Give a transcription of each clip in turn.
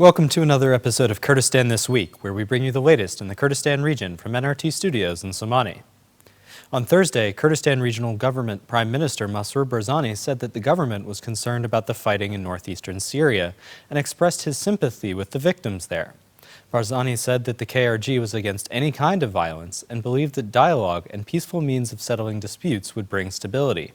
Welcome to another episode of Kurdistan This Week, where we bring you the latest in the Kurdistan region from NRT Studios in Sulaimani. On Thursday, Kurdistan Regional Government Prime Minister Masroor Barzani said that the government was concerned about the fighting in northeastern Syria and expressed his sympathy with the victims there. Barzani said that the KRG was against any kind of violence and believed that dialogue and peaceful means of settling disputes would bring stability.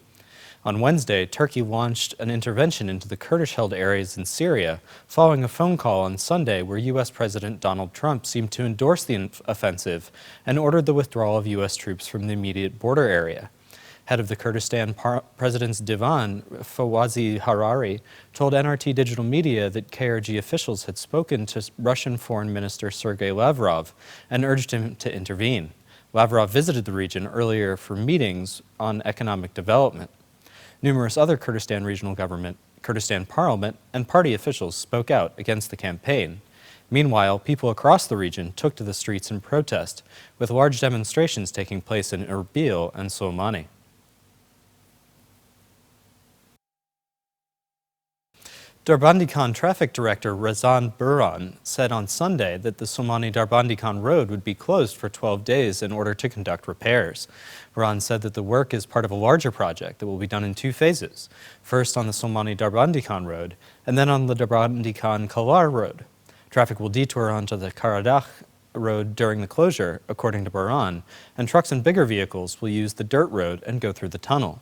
On Wednesday, Turkey launched an intervention into the Kurdish-held areas in Syria following a phone call on Sunday where U.S. President Donald Trump seemed to endorse the offensive and ordered the withdrawal of U.S. troops from the immediate border area. Head of the Kurdistan President's Divan, Fawzi Harari, told NRT Digital Media that KRG officials had spoken to Russian Foreign Minister Sergei Lavrov and urged him to intervene. Lavrov visited the region earlier for meetings on economic development. Numerous other Kurdistan regional government, Kurdistan parliament, and party officials spoke out against the campaign. Meanwhile, people across the region took to the streets in protest, with large demonstrations taking place in Erbil and Sulaimani. Darbandikhan Traffic Director Razan Burhan said on Sunday that the Sulaimani-Darbandikhan road would be closed for 12 days in order to conduct repairs. Burhan said that the work is part of a larger project that will be done in two phases, first on the Sulaimani-Darbandikhan road and then on the Darbandikhan-Kalar road. Traffic will detour onto the Karadakh road during the closure, according to Burhan, and trucks and bigger vehicles will use the dirt road and go through the tunnel.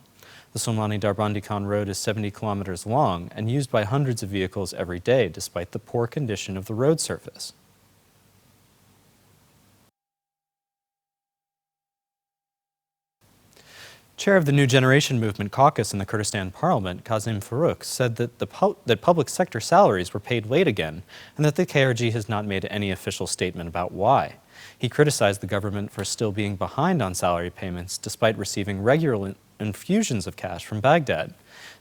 The Sulaimani-Darbandikhan road is 70 kilometers long and used by hundreds of vehicles every day, despite the poor condition of the road surface. Chair of the New Generation Movement caucus in the Kurdistan parliament, Kazim Farooq, said that that public sector salaries were paid late again and that the KRG has not made any official statement about why. He criticized the government for still being behind on salary payments despite receiving regular infusions of cash from Baghdad.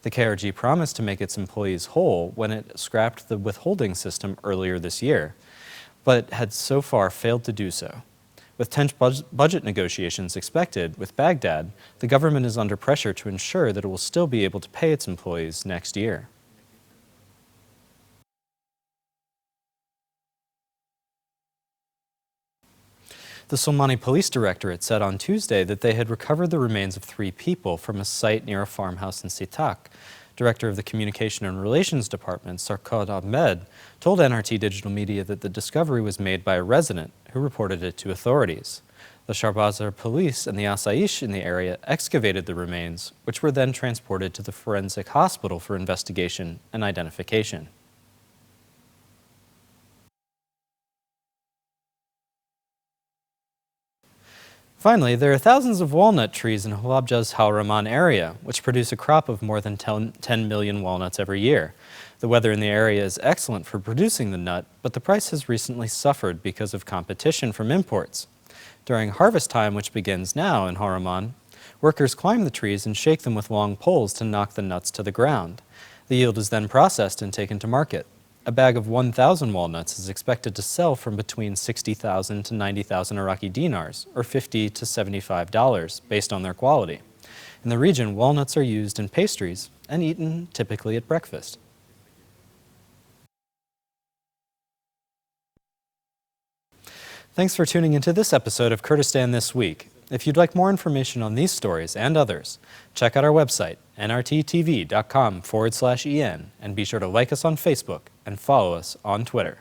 The KRG promised to make its employees whole when it scrapped the withholding system earlier this year, but had so far failed to do so. With tense budget negotiations expected with Baghdad, the government is under pressure to ensure that it will still be able to pay its employees next year. The Sulaimani Police Directorate said on Tuesday that they had recovered the remains of 3 people from a site near a farmhouse in Sitak. Director of the Communication and Relations Department, Sarkad Ahmed, told NRT Digital Media that the discovery was made by a resident who reported it to authorities. The Sharbazar police and the Asaish in the area excavated the remains, which were then transported to the forensic hospital for investigation and identification. Finally, there are thousands of walnut trees in Halabja's Hawraman area, which produce a crop of more than 10 million walnuts every year. The weather in the area is excellent for producing the nut, but the price has recently suffered because of competition from imports. During harvest time, which begins now in Hawraman, workers climb the trees and shake them with long poles to knock the nuts to the ground. The yield is then processed and taken to market. A bag of 1,000 walnuts is expected to sell from between 60,000 to 90,000 Iraqi dinars, or $50 to $75, based on their quality. In the region, walnuts are used in pastries and eaten typically at breakfast. Thanks for tuning into this episode of Kurdistan This Week. If you'd like more information on these stories and others, check out our website, nrttv.com/en, and be sure to like us on Facebook and follow us on Twitter.